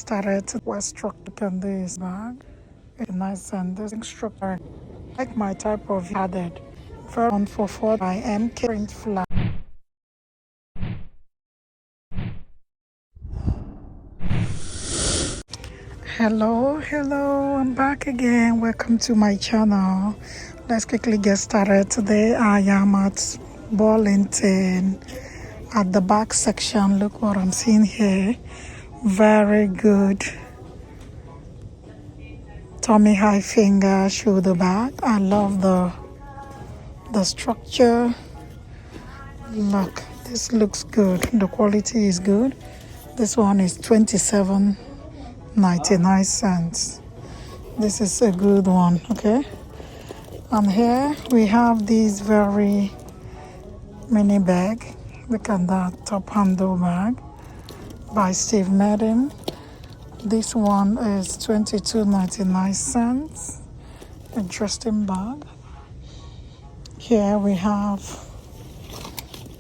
Started to West Look at this bag. It's nice and this instructor like my type of added. Very on for 4 by MK print flag. Hello, I'm back again. Welcome to my channel. Let's quickly get started. Today I am at Burlington at the back section. Look what I'm seeing here. Very good Tommy high finger shoulder bag. I love the structure. Look, this looks good. The quality is good. This one is 27.99 cents. This is a good one, okay? And here we have this very mini bag. Look at that top handle bag by Steve Madden. This one is 22.99 cents. Interesting bag. Here we have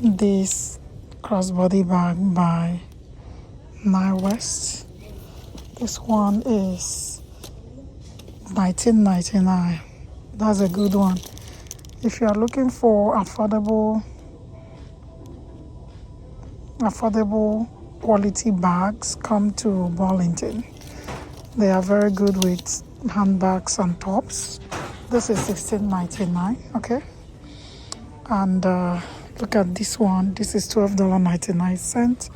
this crossbody bag by Nye West. This one is 19.99. That's a good one. If you are looking for affordable quality bags, come to Burlington. They are very good with handbags and tops. This is $16.99, okay? And look at this one. This is $12.99.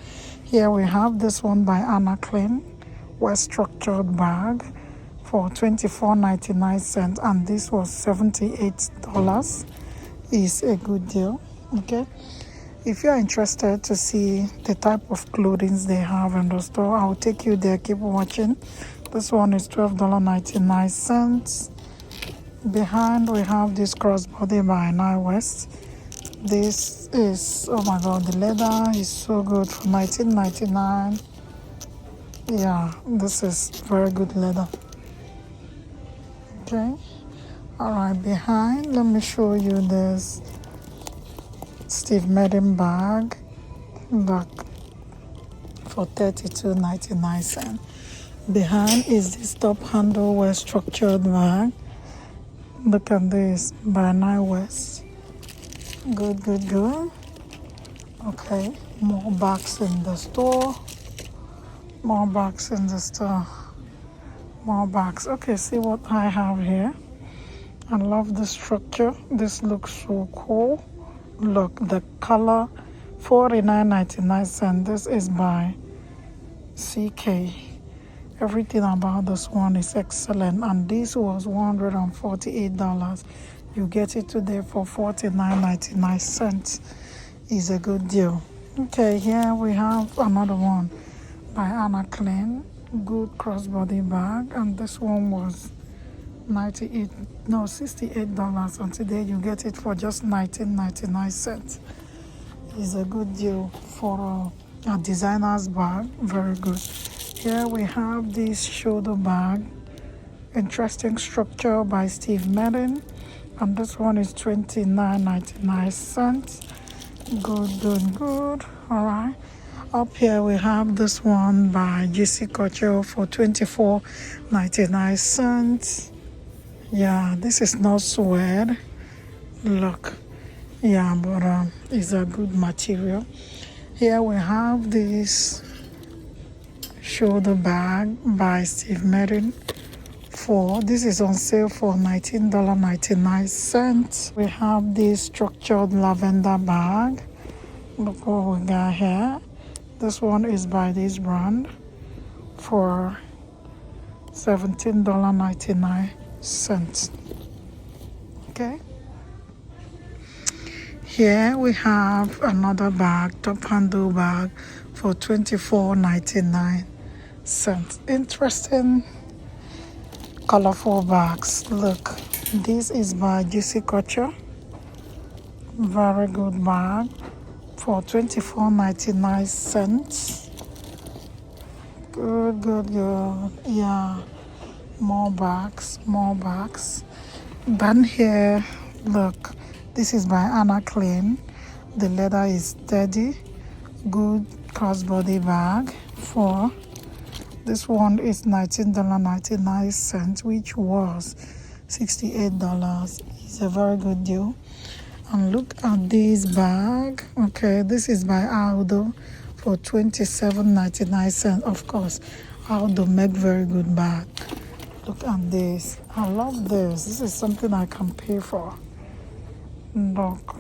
Here we have this one by Anna Klein, well structured bag for $24.99, and this was $78. Is a good deal, okay? If you are interested to see the type of clothing they have in the store, I'll take you there. Keep watching. This one is $12.99. Behind we have this crossbody by Nye West. This is, oh my god, the leather is so good for $19.99. Yeah, this is very good leather. Okay, all right. Behind, let me show you this Steve Madden bag. Look, for $32.99. Behind is this top handle well structured bag. Look at this by Nye West. Good. Okay, more bags in the store. More bags. Okay, see what I have here. I love the structure. This looks so cool. Look, the color, $49.99. This is by CK. Everything about this one is excellent, and this was $148. You get it today for $49.99. Is a good deal. Okay, here we have another one by Anna Klein. Good crossbody bag, and this one was $68, and today you get it for just $19.99. Is a good deal for a designer's bag. Very good. Here we have this shoulder bag, interesting structure by Steve Madden, and this one is $29.99. Good. All right. Up here we have this one by JC Couture for $24.99. Yeah, this is not suede. Look, yeah, but it's a good material. Here we have this shoulder bag by Steve Madden. This is on sale for $19.99. We have this structured lavender bag. Look what we got here. This one is by this brand for $17.99. Okay. Here we have another bag, top handle bag for $24.99. Interesting, colorful bags. Look, this is by JC Couture. Very good bag for $24.99. Good. Yeah, more bags. Then here, look, this is by Anna Klein. The leather is sturdy. Good crossbody bag for This one is $19.99, which was $68. It's a very good deal. And look at this bag. Okay, this is by Aldo for $27.99. Of course, Aldo make very good bag. Look at this. I love this. This is something I can pay for. Look.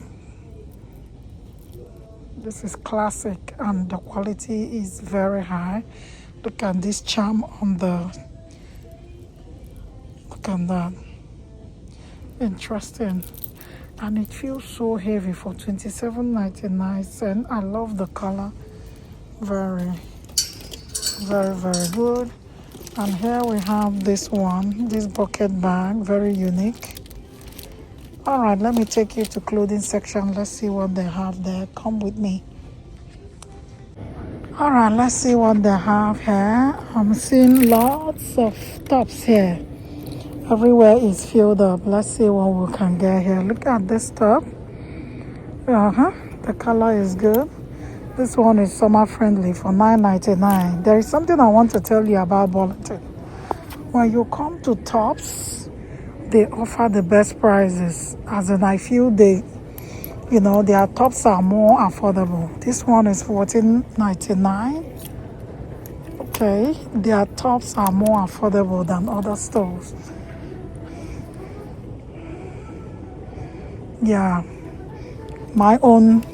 This is classic and the quality is very high. Look at this charm on the, look at that. Interesting. And it feels so heavy for $27.99. I love the color. Very, very, very good. And here we have this one, this bucket bag, very unique. All right, let me take you to clothing section. Let's see what they have there. Come with me. All right, let's see what they have here. I'm seeing lots of tops here. Everywhere is filled up. Let's see what we can get here. Look at this top. The color is good. This one is summer friendly for $9.99. There is something I want to tell you about Burlington. When you come to tops, they offer the best prices. As in, I feel their tops are more affordable. This one is $14.99. Okay, their tops are more affordable than other stores. Yeah, my own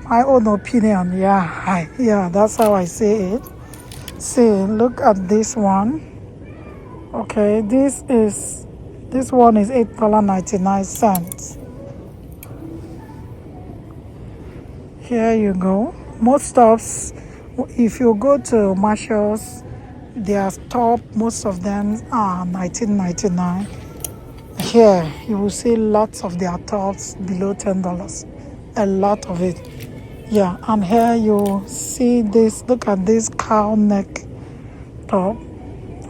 opinion. Yeah, that's how I say it. See, look at this one. Okay, this one is $8.99. Here you go. Most tops, if you go to Marshall's, their top, most of them are $19.99. Here you will see lots of their tops below $10. A lot of it. Yeah, and here you see this. Look at this cow neck top.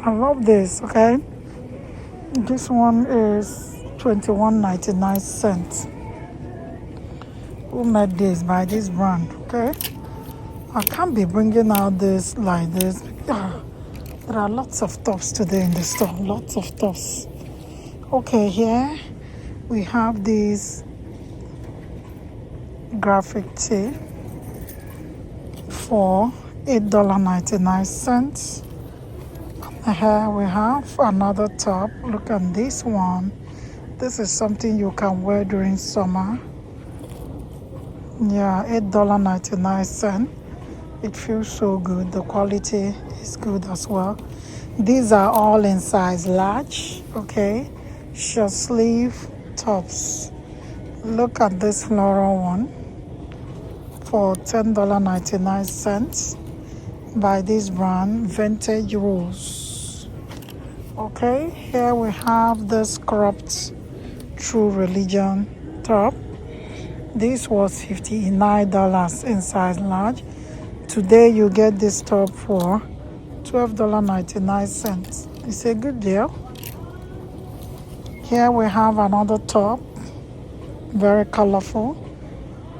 I love this. Okay, this one is $21.99. Who made this? By this brand. Okay, I can't be bringing out this like this. There are lots of tops today in the store. Lots of tops. Okay, here we have this graphic tee for $8.99. Here we have another top. Look at this one. This is something you can wear during summer. Yeah, $8.99. It feels so good. The quality is good as well. These are all in size large. Okay, short sleeve tops. Look at this floral one for $10.99 by this brand, Vintage Rose. Okay, here we have this cropped True Religion top. This was $59 in size large. Today you get this top for $12.99. It's a good deal. Here we have another top, very colorful,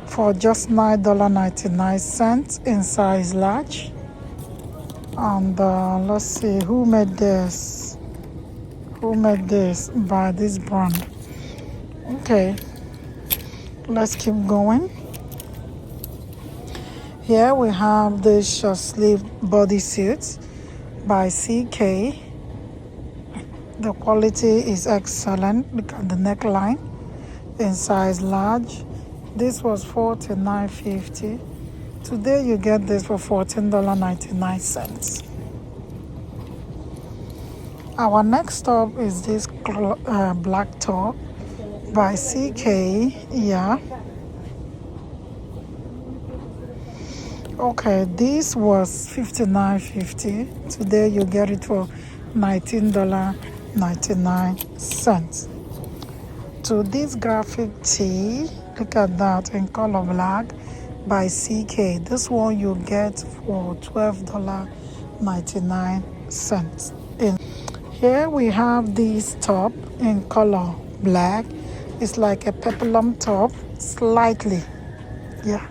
for just $9.99 in size large. And let's see who made this. By this brand. Okay, let's keep going. Here we have this short sleeve bodysuit by CK. The quality is excellent. Look at the neckline in size large. This was $49.50. Today you get this for $14.99. Our next top is this black top by CK. Yeah. Okay, this was $59.50. Today you get it for $19.99. To this graphic tee, look at that in color black by CK. This one you get for $12.99. Here we have this top in color black. It's like a peplum top, slightly. Yeah,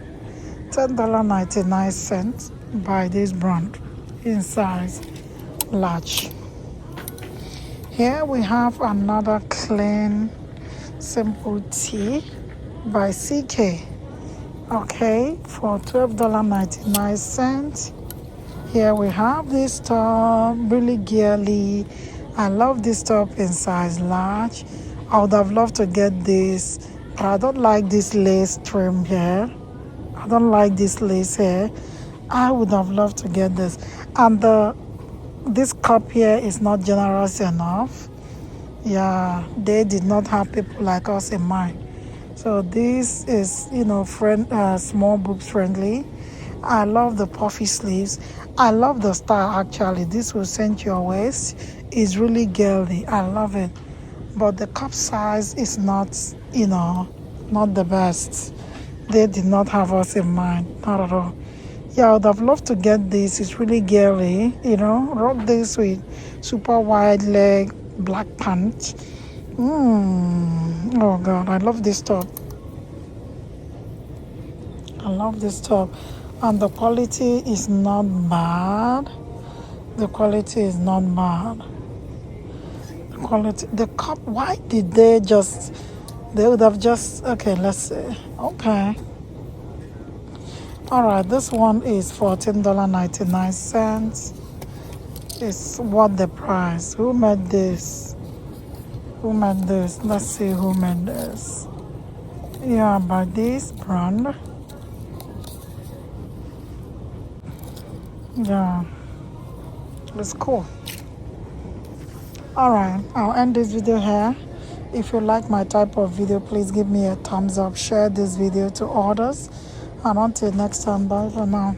$10.99 by this brand. in size large. Here we have another clean simple tee by CK. Okay, for $12.99. Here we have this top, really girly. I love this top in size large. I would have loved to get this, but I don't like this lace trim here. I don't like this lace here. I would have loved to get this. And this cup here is not generous enough. Yeah, they did not have people like us in mind. So this is, small boobs friendly. I love the puffy sleeves. I love the style actually. This will cinch your waist. It's really girly. I love it. But the cup size is not, not the best. They did not have us in mind. Not at all. Yeah, I would have loved to get this. It's really girly. Rock this with super wide leg black pants. Oh God, I love this top. I love this top. And the quality is not bad. The quality is not bad. The cup, why did they would have just, okay, let's see. Okay. All right, this one is $14.99. It's what the price. Who made this? Let's see who made this. Yeah, by this brand. Yeah, it's cool. All right, I'll end this video here. If you like my type of video, please give me a thumbs up, share this video to others, and until next time, bye for now.